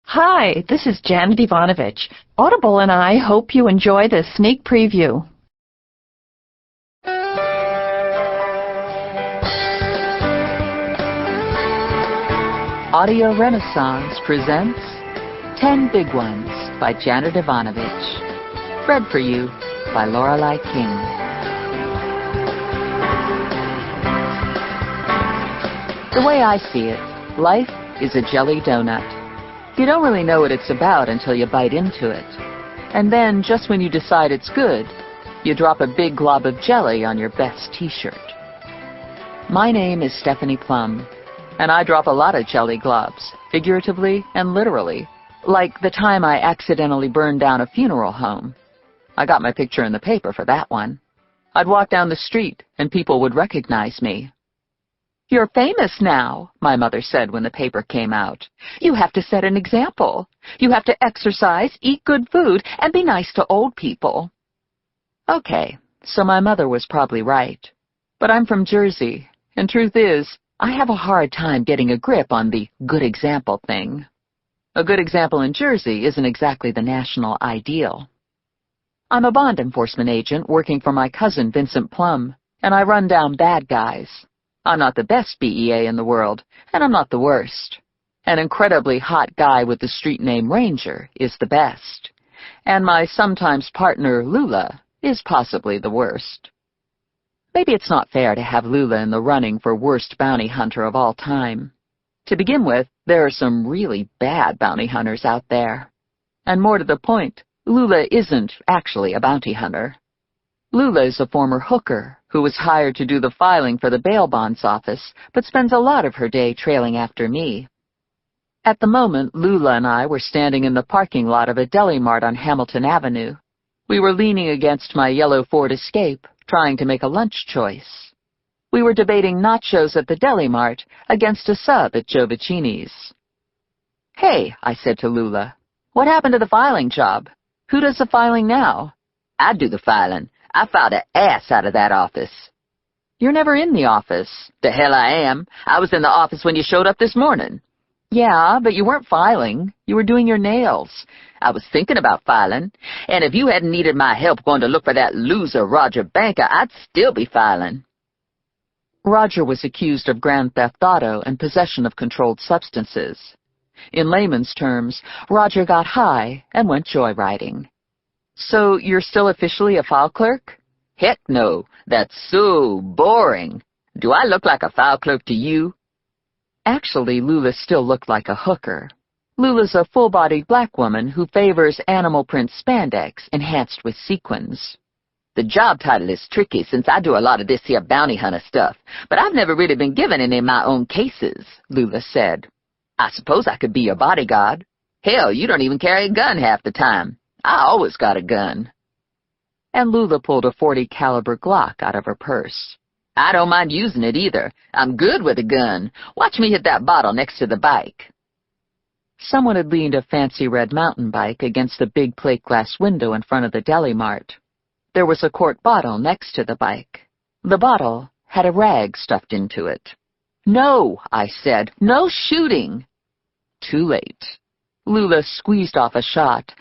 Hi, this is Janet Evanovich. Audible and I hope you enjoy this sneak preview. Audio Renaissance presents 10 Big Ones by Janet Evanovich. Read for you by Lorelei King. The way I see it, life is a jelly donut. You don't really know what it's about until you bite into it. And then, just when you decide it's good, you drop a big glob of jelly on your best t-shirt. My name is Stephanie Plum, and I drop a lot of jelly globs, figuratively and literally, like the time I accidentally burned down a funeral home. I got my picture in the paper for that one. I'd walk down the street, and people would recognize me. "You're famous now," my mother said when the paper came out. "You have to set an example. You have to exercise, eat good food, and be nice to old people." Okay, so my mother was probably right. But I'm from Jersey, and truth is, I have a hard time getting a grip on the good example thing. A good example in Jersey isn't exactly the national ideal. I'm a bond enforcement agent working for my cousin Vincent Plum, and I run down bad guys. I'm not the best BEA in the world, and I'm not the worst. An incredibly hot guy with the street name Ranger is the best. And my sometimes partner, Lula, is possibly the worst. Maybe it's not fair to have Lula in the running for worst bounty hunter of all time. To begin with, there are some really bad bounty hunters out there. And more to the point, Lula isn't actually a bounty hunter. Lula is a former hooker who was hired to do the filing for the bail bonds office, but spends a lot of her day trailing after me. At the moment, Lula and I were standing in the parking lot of a deli mart on Hamilton Avenue. We were leaning against my yellow Ford Escape, trying to make a lunch choice. We were debating nachos at the deli mart against a sub at Joe Vicini's. "Hey," I said to Lula, "what happened to the filing job? Who does the filing now?" "I do the filing. I filed an ass out of that office." "You're never in the office." "The hell I am. I was in the office when you showed up this morning." "Yeah, but you weren't filing. You were doing your nails." "I was thinking about filing. And if you hadn't needed my help going to look for that loser Roger Banker, I'd still be filing." Roger was accused of grand theft auto and possession of controlled substances. In layman's terms, Roger got high and went joyriding. "So you're still officially a file clerk?" "Heck no. That's so boring. Do I look like a file clerk to you?" Actually, Lula still looked like a hooker. Lula's a full-bodied black woman who favors animal print spandex enhanced with sequins. "The job title is tricky since I do a lot of this here bounty hunter stuff, but I've never really been given any of my own cases," Lula said. "I suppose I could be your bodyguard. Hell, you don't even carry a gun half the time. I always got a gun." And Lula pulled a .40 caliber Glock out of her purse. "I don't mind using it either. I'm good with a gun. Watch me hit that bottle next to the bike." Someone had leaned a fancy red mountain bike against the big plate glass window in front of the deli mart. There was a quart bottle next to the bike. The bottle had a rag stuffed into it. "No," I said. "No shooting." Too late. Lula squeezed off a shot,